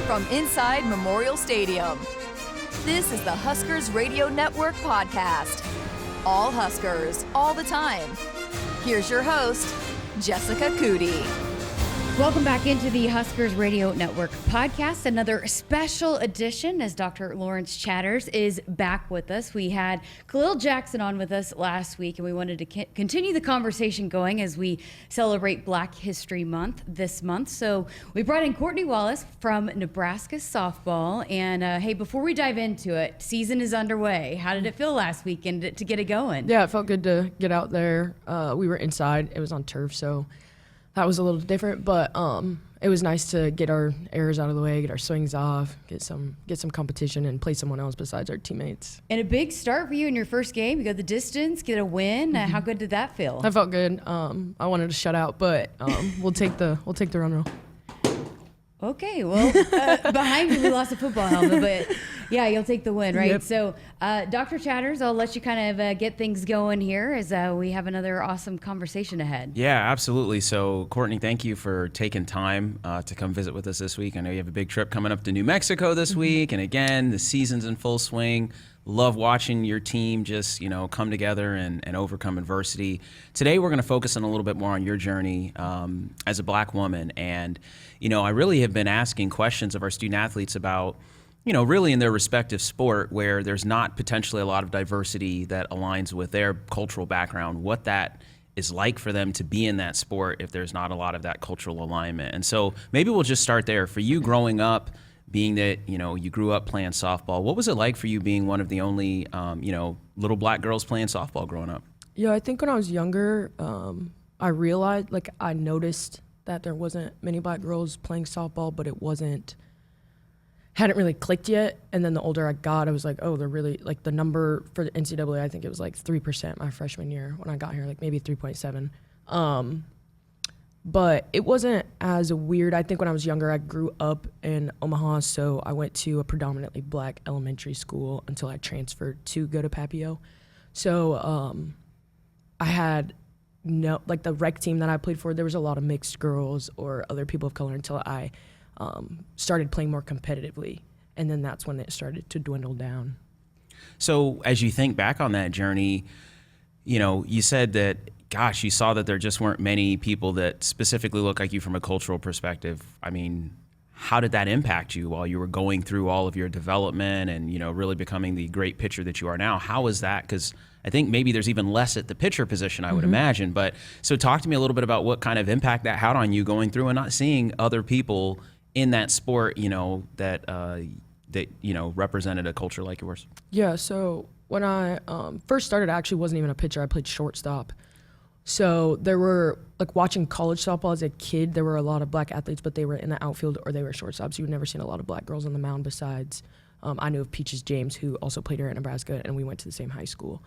from inside Memorial Stadium. This is the Huskers Radio Network podcast. All Huskers, all the time. Here's your host, Jessica Coody. Welcome back into the Huskers Radio Network podcast, another special edition as Dr. Lawrence Chatters is back with us. We had Khalil Jackson on with us last week, and we wanted to continue the conversation going as we celebrate Black History Month this month. So we brought in Courtney Wallace from Nebraska Softball. And hey, before we dive into it, season is underway. How did it feel last weekend to get it going? Yeah, it felt good to get out there. We were inside. It was on turf, so that was a little different, but it was nice to get our errors out of the way, get our swings off, get some competition, and play someone else besides our teammates. And a big start for you in your first game. You go the distance, get a win. How good did that feel? That felt good. I wanted to shut out, but we'll take the run roll. Okay, well, behind you we lost a football helmet, but yeah, you'll take the win, right? Yep. So, Dr. Chatters, I'll let you kind of get things going here as we have another awesome conversation ahead. Yeah, absolutely. So, Courtney, thank you for taking time to come visit with us this week. I know you have a big trip coming up to New Mexico this week, and again, the season's in full swing. Love watching your team just, come together and overcome adversity. Today, we're going to focus on a little bit more on your journey as a Black woman. And, I really have been asking questions of our student athletes about, really in their respective sport where there's not potentially a lot of diversity that aligns with their cultural background, what that is like for them to be in that sport if there's not a lot of that cultural alignment. And so maybe we'll just start there. For you growing up, being that, you grew up playing softball, what was it like for you being one of the only, little Black girls playing softball growing up? Yeah, I think when I was younger, I realized, I noticed that there wasn't many Black girls playing softball, but it hadn't really clicked yet. And then the older I got, I was like, oh, they're really, the number for the NCAA, I think it was 3% my freshman year when I got here, maybe 3.7. But it wasn't as weird. I think when I was younger, I grew up in Omaha, so I went to a predominantly Black elementary school until I transferred to go to Papio. So I had the rec team that I played for, there was a lot of mixed girls or other people of color until I started playing more competitively. And then that's when it started to dwindle down. So as you think back on that journey, you said that, gosh, you saw that there just weren't many people that specifically look like you from a cultural perspective. I mean, how did that impact you while you were going through all of your development and, really becoming the great pitcher that you are now? How was that? Because I think maybe there's even less at the pitcher position, I would imagine. But so talk to me a little bit about what kind of impact that had on you going through and not seeing other people in that sport, that represented a culture like yours. Yeah, so when I first started, I actually wasn't even a pitcher. I played shortstop. So there were, watching college softball as a kid, there were a lot of Black athletes, but they were in the outfield or they were shortstops. You've never seen a lot of Black girls on the mound besides, I knew of Peaches James, who also played here at Nebraska, and we went to the same high school.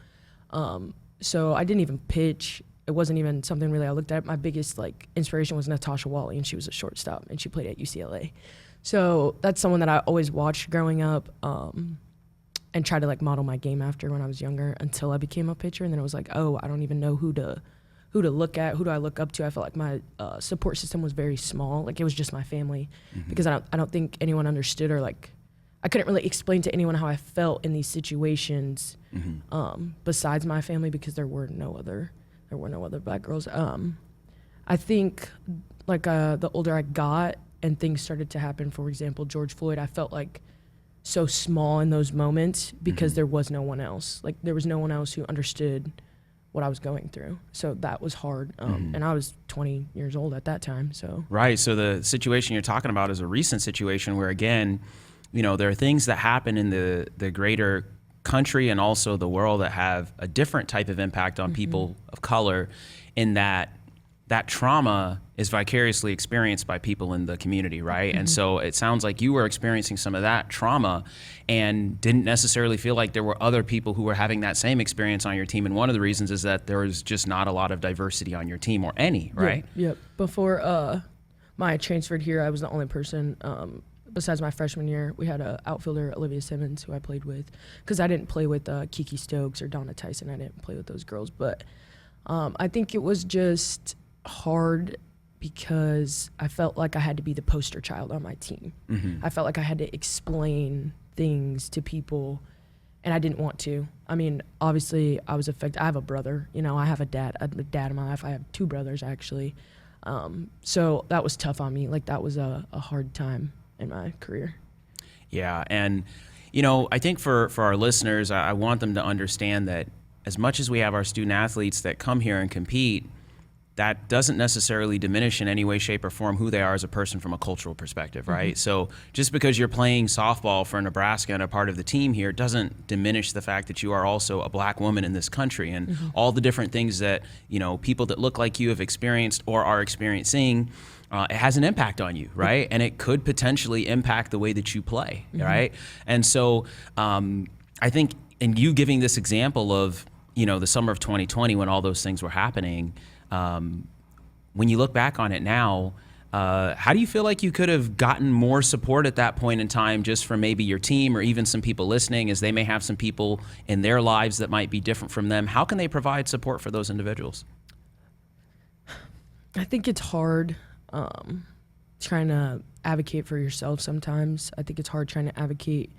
So I didn't even pitch. It wasn't even something really I looked at. My biggest, inspiration was Natasha Wally, and she was a shortstop, and she played at UCLA. So that's someone that I always watched growing up and tried to, model my game after when I was younger until I became a pitcher. And then it was oh, I don't even know who to look at, who do I look up to. I felt like my support system was very small. It was just my family, because I don't think anyone understood or I couldn't really explain to anyone how I felt in these situations besides my family, because there were no other Black girls. I think the older I got and things started to happen, for example, George Floyd, I felt so small in those moments because there was no one else. There was no one else who understood what I was going through. So that was hard. And I was 20 years old at that time. So right. So the situation you're talking about is a recent situation where, again, there are things that happen in the greater country and also the world that have a different type of impact on people of color, in that trauma is vicariously experienced by people in the community, right? And so it sounds like you were experiencing some of that trauma and didn't necessarily feel like there were other people who were having that same experience on your team. And one of the reasons is that there was just not a lot of diversity on your team, or any, right? Yep. Before I transferred here, I was the only person, besides my freshman year, we had an outfielder, Olivia Simmons, who I played with, because I didn't play with Kiki Stokes or Donna Tyson. I didn't play with those girls. But I think it was just hard because I felt like I had to be the poster child on my team. I felt like I had to explain things to people, and I didn't want to. I mean, obviously, I was affected. I have a brother. You know, I have a dad in my life. I have 2 brothers, actually. So that was tough on me. Like, that was a hard time in my career. Yeah, and, you know, I think for our listeners, I want them to understand that as much as we have our student athletes that come here and compete, that doesn't necessarily diminish in any way, shape, or form who they are as a person from a cultural perspective, right? So just because you're playing softball for Nebraska and a part of the team here doesn't diminish the fact that you are also a black woman in this country, and all the different things that, you know, people that look like you have experienced or are experiencing. It has an impact on you, right? And it could potentially impact the way that you play, right? And so I think in you giving this example of, you know, the summer of 2020 when all those things were happening, when you look back on it now, how do you feel like you could have gotten more support at that point in time, just from maybe your team or even some people listening, as they may have some people in their lives that might be different from them? How can they provide support for those individuals? I think it's hard trying to advocate for yourself sometimes. I think it's hard trying to advocate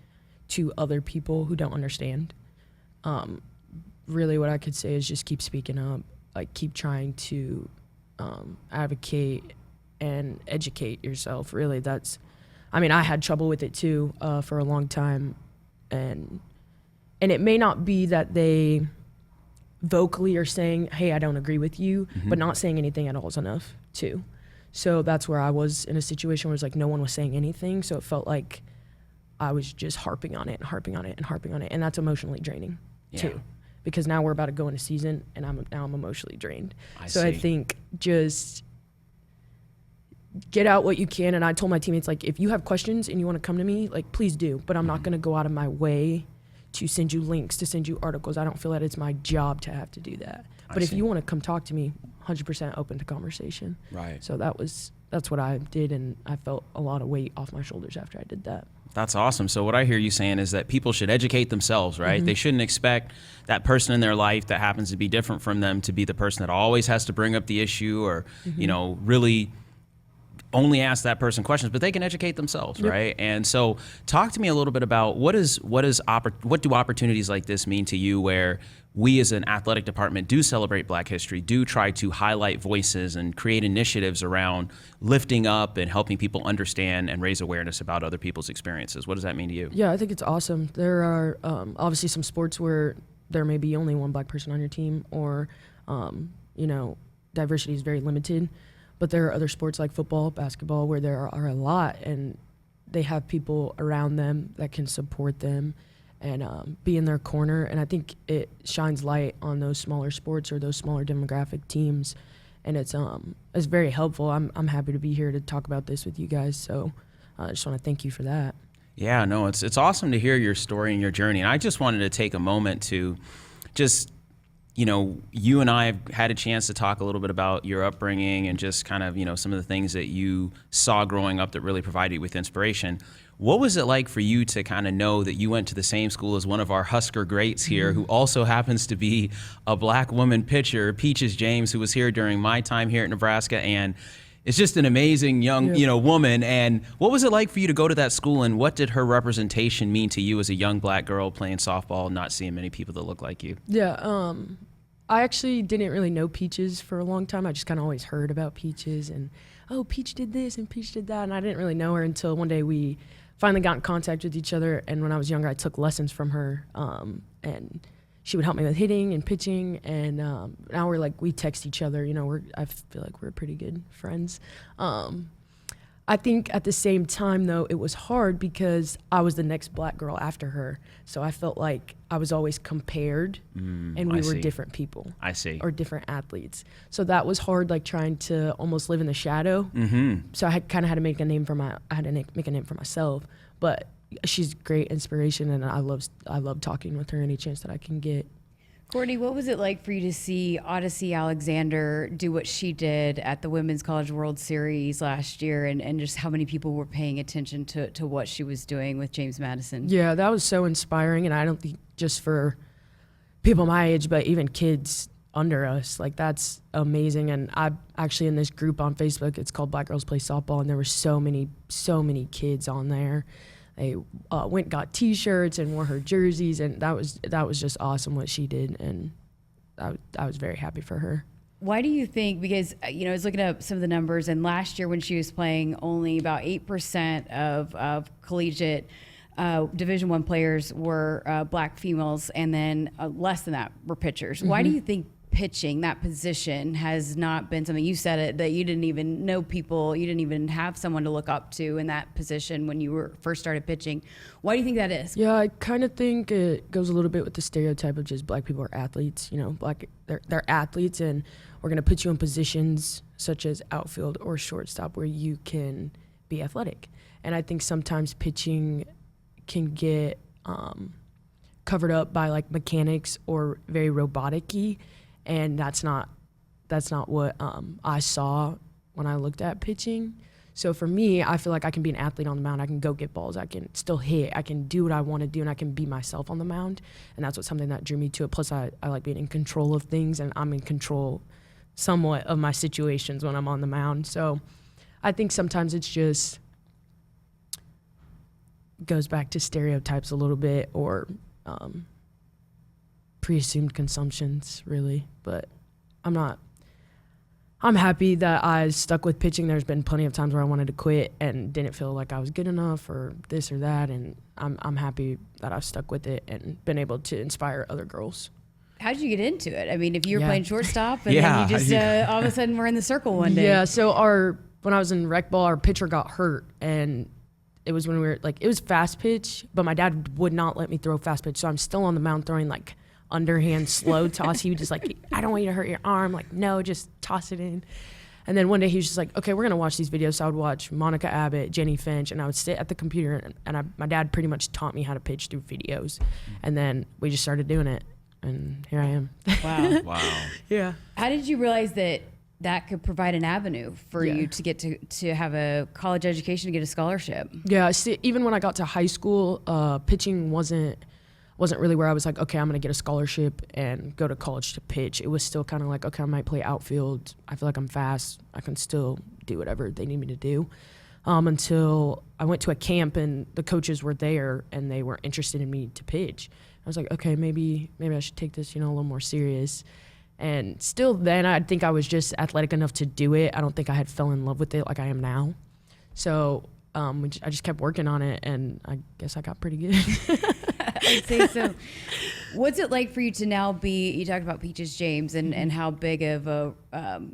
to other people who don't understand. Really what I could say is just keep speaking up. Like, keep trying to advocate and educate yourself. Really, I mean, I had trouble with it too for a long time, and it may not be that they vocally are saying, "Hey, I don't agree with you," but not saying anything at all is enough too. So that's where I was in a situation where it's like no one was saying anything, so it felt like I was just harping on it and harping on it and harping on it, and that's emotionally draining too. Because now we're about to go into season, and I'm emotionally drained. I think just get out what you can. And I told my teammates, like, if you have questions and you want to come to me, like, please do. But I'm not going to go out of my way to send you links, to send you articles. I don't feel that it's my job to have to do that. But if you want to come talk to me, 100% open to conversation. Right. So that's what I did, and I felt a lot of weight off my shoulders after I did that. That's awesome. So what I hear you saying is that people should educate themselves, right? They shouldn't expect that person in their life that happens to be different from them to be the person that always has to bring up the issue, or, you know, really only ask that person questions, but they can educate themselves, right? And so talk to me a little bit about what do opportunities like this mean to you, where we as an athletic department do celebrate Black history, do try to highlight voices and create initiatives around lifting up and helping people understand and raise awareness about other people's experiences. What does that mean to you? Yeah, I think it's awesome. There are obviously some sports where there may be only one Black person on your team, or, you know, diversity is very limited. But there are other sports like football, basketball, where there are a lot, and they have people around them that can support them and be in their corner. And I think it shines light on those smaller sports or those smaller demographic teams, and it's very helpful. I'm happy to be here to talk about this with you guys. So I just want to thank you for that. Yeah, no, it's awesome to hear your story and your journey. And I just wanted to take a moment to just, you know, you and I have had a chance to talk a little bit about your upbringing and just kind of, you know, some of the things that you saw growing up that really provided you with inspiration. What was it like for you to kind of know that you went to the same school as one of our Husker greats here, who also happens to be a Black woman pitcher, Peaches James, who was here during my time here at Nebraska, and it's just an amazing young, you know, woman. And what was it like for you to go to that school, and what did her representation mean to you as a young Black girl playing softball, not seeing many people that look like you? Yeah, I actually didn't really know Peaches for a long time. I just kind of always heard about Peaches, and, oh, Peach did this and Peach did that, and I didn't really know her until one day we finally got in contact with each other. And when I was younger, I took lessons from her, and she would help me with hitting and pitching, and now we text each other. You know, I feel like we're pretty good friends. I think at the same time, though, it was hard because I was the next Black girl after her. So I felt like I was always compared, and we were different people. I see. Or different athletes. So that was hard, like trying to almost live in the shadow. So I kind of had to make a name for myself. But she's great inspiration, and I love talking with her any chance that I can get. Courtney, what was it like for you to see Odyssey Alexander do what she did at the Women's College World Series last year, and just how many people were paying attention to what she was doing with James Madison? Yeah, that was so inspiring, and I don't think just for people my age, but even kids under us. Like, that's amazing. And I'm actually in this group on Facebook. It's called Black Girls Play Softball, and there were so many kids on there. They went and got T-shirts and wore her jerseys, and that was just awesome what she did, and I was very happy for her. Why do you think, because, I was looking up some of the numbers, and last year when she was playing, only about 8% of collegiate Division I players were black females, and then less than that were pitchers. Why do you think pitching, that position, has not been something, you said it, that you didn't even know people, you didn't even have someone to look up to in that position when you first started pitching? Why do you think that is? Yeah, I kind of think it goes a little bit with the stereotype of just black people are athletes. They're athletes, and we're going to put you in positions such as outfield or shortstop where you can be athletic. And I think sometimes pitching can get covered up by like mechanics or very robotic-y, and that's not what I saw when I looked at pitching. So for me, I feel like I can be an athlete on the mound. I can go get balls. I can still hit. I can do what I want to do, and I can be myself on the mound. And that's something that drew me to it. Plus, I like being in control of things, and I'm in control somewhat of my situations when I'm on the mound. So I think sometimes it's just goes back to stereotypes a little bit, or pre-assumed consumptions, really. But I'm happy that I stuck with pitching. There's been plenty of times where I wanted to quit and didn't feel like I was good enough or this or that, and I'm happy that I've stuck with it and been able to inspire other girls. How did you get into it? I mean, if you were playing shortstop and Yeah. then you just all of a sudden were in the circle one day. Yeah, so when I was in rec ball, our pitcher got hurt, and it was when it was fast pitch, but my dad would not let me throw fast pitch, so I'm still on the mound throwing like underhand slow toss. He would just like, I don't want you to hurt your arm. Like, no, just toss it in. And then one day he was just like, okay, we're going to watch these videos. So I would watch Monica Abbott, Jenny Finch, and I would sit at the computer, and my dad pretty much taught me how to pitch through videos. And then we just started doing it, and here I am. Wow. Wow. Yeah. How did you realize that could provide an avenue for you to get to have a college education, to get a scholarship? Yeah, see, even when I got to high school, pitching wasn't really where I was like, okay, I'm going to get a scholarship and go to college to pitch. It was still kind of like, okay, I might play outfield. I feel like I'm fast. I can still do whatever they need me to do. Until I went to a camp and the coaches were there and they were interested in me to pitch. I was like, okay, maybe I should take this, a little more serious. And still then, I think I was just athletic enough to do it. I don't think I had fell in love with it like I am now. So I just kept working on it, and I guess I got pretty good. I'd say so. What's it like for you to now be, you talked about Peaches James and how big of a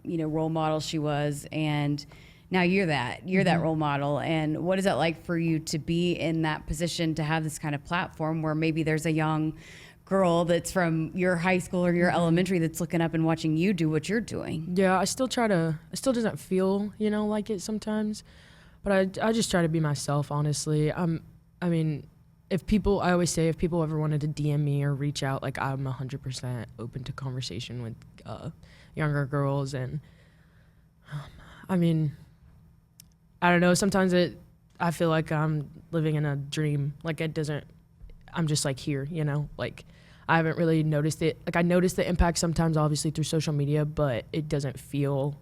role model she was, and now you're that role model. And what is it like for you to be in that position, to have this kind of platform where maybe there's a young girl that's from your high school or your elementary that's looking up and watching you do what you're doing? Yeah, it still doesn't feel, like it sometimes, but I just try to be myself, honestly. I always say if people ever wanted to DM me or reach out, like, I'm 100% open to conversation with younger girls. And I don't know, sometimes I feel like I'm living in a dream. Like, I'm just like here, like I haven't really noticed it. Like, I notice the impact sometimes, obviously through social media, but it doesn't feel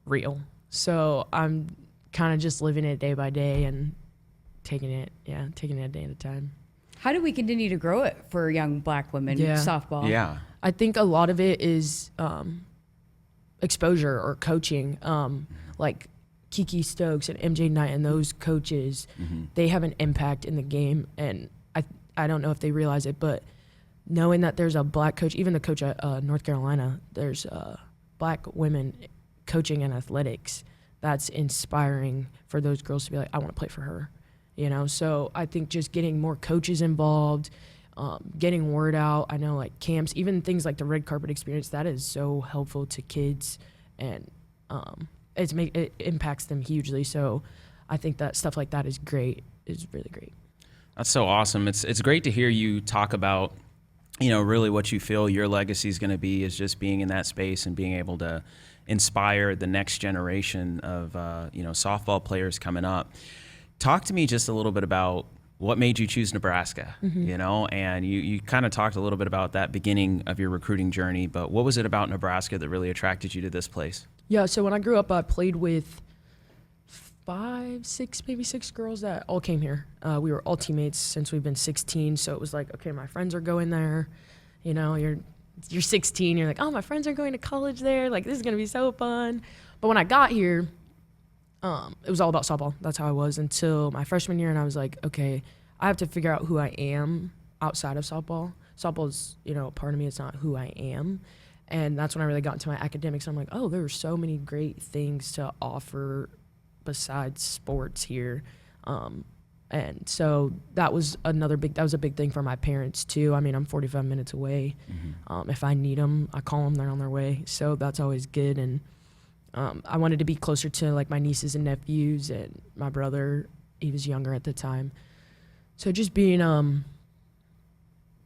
real. So I'm kind of just living it day by day and taking it a day at a time. How do we continue to grow it for young black women softball? Yeah. I think a lot of it is exposure or coaching. Like Kiki Stokes and MJ Knight and those coaches, they have an impact in the game. And I don't know if they realize it, but knowing that there's a black coach, even the coach at North Carolina, there's black women coaching in athletics, that's inspiring for those girls to be like, I want to play for her. So I think just getting more coaches involved, getting word out. I know, like, camps, even things like the red carpet experience, that is so helpful to kids, and it impacts them hugely. So I think that stuff like that is really great. That's so awesome. It's great to hear you talk about, really what you feel your legacy is going to be, is just being in that space and being able to inspire the next generation of, softball players coming up. Talk to me just a little bit about, what made you choose Nebraska, you know? And you kind of talked a little bit about that beginning of your recruiting journey, but what was it about Nebraska that really attracted you to this place? Yeah, so when I grew up, I played with 5, 6, maybe 6 girls that all came here. We were all teammates since we've been 16, so it was like, okay, my friends are going there. You know, you're 16, you're like, oh, my friends are going to college there. Like, this is going to be so fun. But when I got here, it was all about softball. That's how I was until my freshman year, and I was like, okay, I have to figure out who I am outside of softball. Softball is, you know, a part of me. It's not who I am. And that's when I really got into my academics. I'm like, oh, there are so many great things to offer besides sports here. And so that was a big thing for my parents too. I mean, I'm 45 minutes away. If I need them, I call them, they're on their way. So that's always good. And I wanted to be closer to like my nieces and nephews and my brother. He was younger at the time. So just being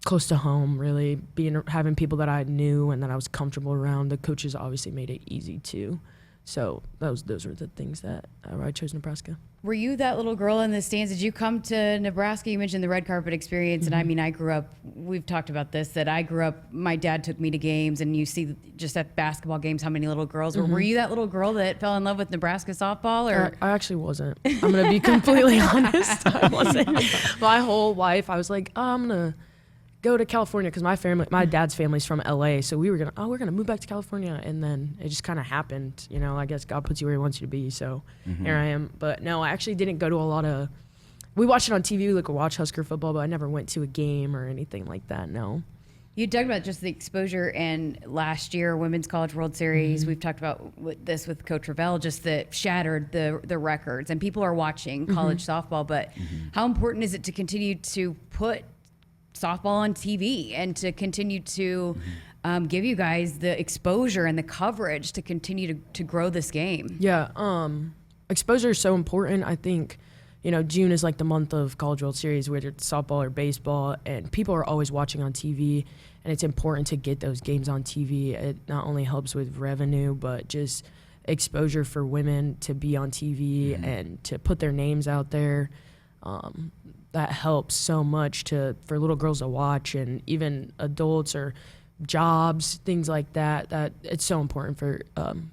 close to home, really having people that I knew and that I was comfortable around. The coaches obviously made it easy too. So those were the things that I chose Nebraska. Were you that little girl in the stands? Did you come to Nebraska? You mentioned the red carpet experience. And I mean, I grew up, we've talked about this, that I grew up, my dad took me to games, and you see just at basketball games how many little girls were. Were you that little girl that fell in love with Nebraska softball? Or I actually wasn't. I'm going to be completely honest. I wasn't. My whole life, I was like, oh, I'm going to go to California because my dad's family's from LA, so we're gonna move back to California, and then it just kind of happened. You know, I guess God puts you where He wants you to be. So here I am. But no, I actually didn't go to a lot of. We watched it on TV, like watch Husker football, but I never went to a game or anything like that. No. You talked about just the exposure, and last year, Women's College World Series, we've talked about this with Coach Ravel, just that shattered the records, and people are watching college softball. But how important is it to continue to put softball on TV and to continue to give you guys the exposure and the coverage to continue to grow this game? Yeah, exposure is so important. I think, you know, June is like the month of College World Series, whether it's softball or baseball, and people are always watching on TV, and it's important to get those games on TV. It not only helps with revenue, but just exposure for women to be on TV and to put their names out there. That helps so much for little girls to watch, and even adults or jobs, things like that. That it's so important for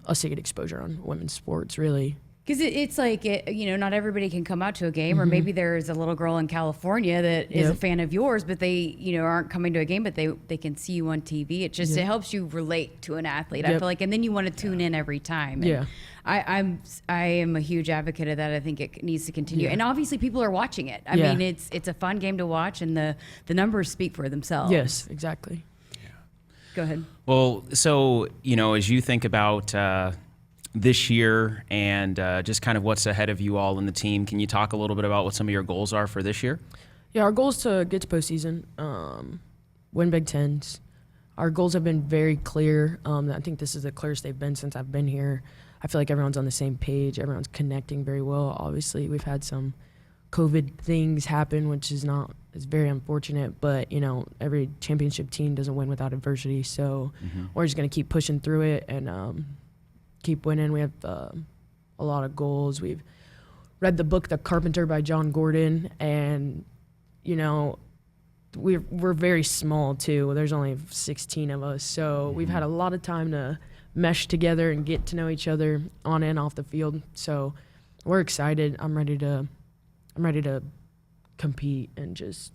us to get exposure on women's sports, really. Because it's like, you know, not everybody can come out to a game, or maybe there's a little girl in California that is a fan of yours, but they, you know, aren't coming to a game, but they can see you on TV. It just it helps you relate to an athlete. I feel like, and then you want to tune in every time. And I am a huge advocate of that. I think it needs to continue, and obviously people are watching it. I mean, it's a fun game to watch, and the numbers speak for themselves. Yes, exactly. Go ahead. Well, so, you know, as you think about this year and just kind of what's ahead of you all in the team, can you talk a little bit about what some of your goals are for this year? Yeah, our goal is to get to postseason, win Big Tens. Our goals have been very clear. I think this is the clearest they've been since I've been here. I feel like everyone's on the same page. Everyone's connecting very well. Obviously, we've had some COVID things happen, which is very unfortunate. But, you know, every championship team doesn't win without adversity. So we're just going to keep pushing through it and keep winning. We have a lot of goals. We've read the book The Carpenter by John Gordon, and, you know, we're very small too. There's only 16 of us, so we've had a lot of time to mesh together and get to know each other on and off the field. So we're excited. I'm ready to compete and just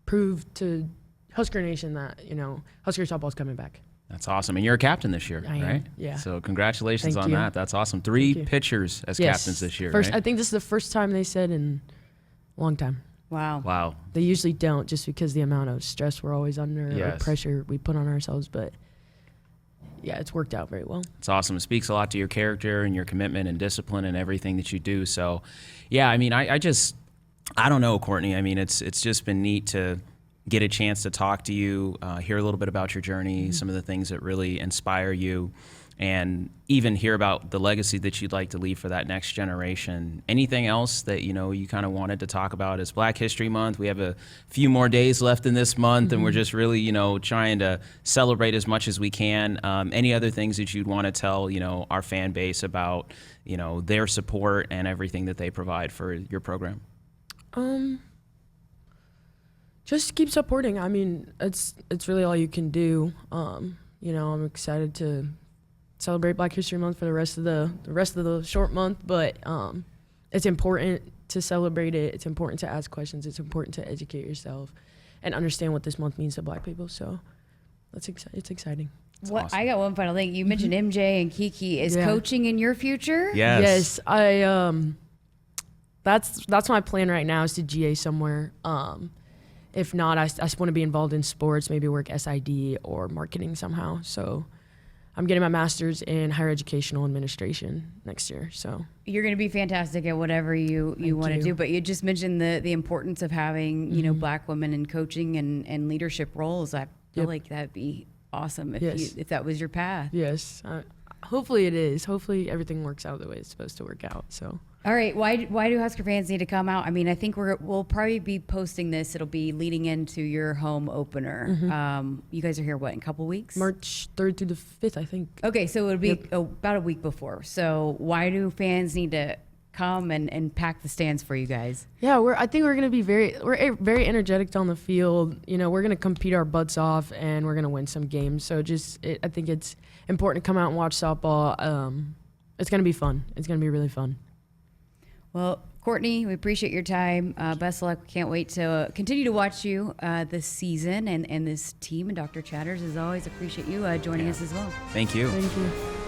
prove to Husker Nation that, you know, Husker softball is coming back. That's awesome. And you're a captain this year, I am, right? yeah. So congratulations Thank on you. that. That's awesome. 3 pitchers as captains this year, First, right? I think this is the first time they said in a long time. Wow. Wow. They usually don't, just because the amount of stress we're always under Yes. or pressure we put on ourselves. But yeah, it's worked out very well. It's awesome. It speaks a lot to your character and your commitment and discipline and everything that you do. So, yeah, I mean, I don't know, Courtney. I mean, it's just been neat to get a chance to talk to you, hear a little bit about your journey, some of the things that really inspire you, and even hear about the legacy that you'd like to leave for that next generation. Anything else that, you know, you kind of wanted to talk about? It's Black History Month. We have a few more days left in this month, and we're just really, you know, trying to celebrate as much as we can. Any other things that you'd want to tell, you know, our fan base about, you know, their support and everything that they provide for your program? Just keep supporting. I mean, it's really all you can do. You know, I'm excited to celebrate Black History Month for the rest of the short month, but it's important to celebrate it. It's important to ask questions. It's important to educate yourself and understand what this month means to Black people. So it's exciting. What awesome. I got one final thing. You mentioned MJ and Kiki. Is coaching in your future? Yes. I that's my plan right now, is to GA somewhere. If not, I just want to be involved in sports, maybe work SID or marketing somehow. So I'm getting my master's in higher educational administration next year. So You're going to be fantastic at whatever you want to do. But you just mentioned the importance of having, you know, Black women in coaching and leadership roles. I feel like that'd be awesome if that was your path. Yes. Hopefully it is. Hopefully everything works out the way it's supposed to work out. So. All right. Why do Husker fans need to come out? I mean, I think we'll probably be posting this. It'll be leading into your home opener. You guys are here, what, in a couple weeks? March 3rd through the 5th, I think. Okay, so it'll be about a week before. So why do fans need to come and pack the stands for you guys? Yeah, I think we're going to be very energetic on the field. You know, we're going to compete our butts off, and we're going to win some games. So I think it's important to come out and watch softball. It's going to be fun. It's going to be really fun. Well, Courtney, we appreciate your time. Best of luck. We can't wait to continue to watch you this season and this team. And Dr. Chatters, as always, appreciate you joining us as well. Thank you. Thank you.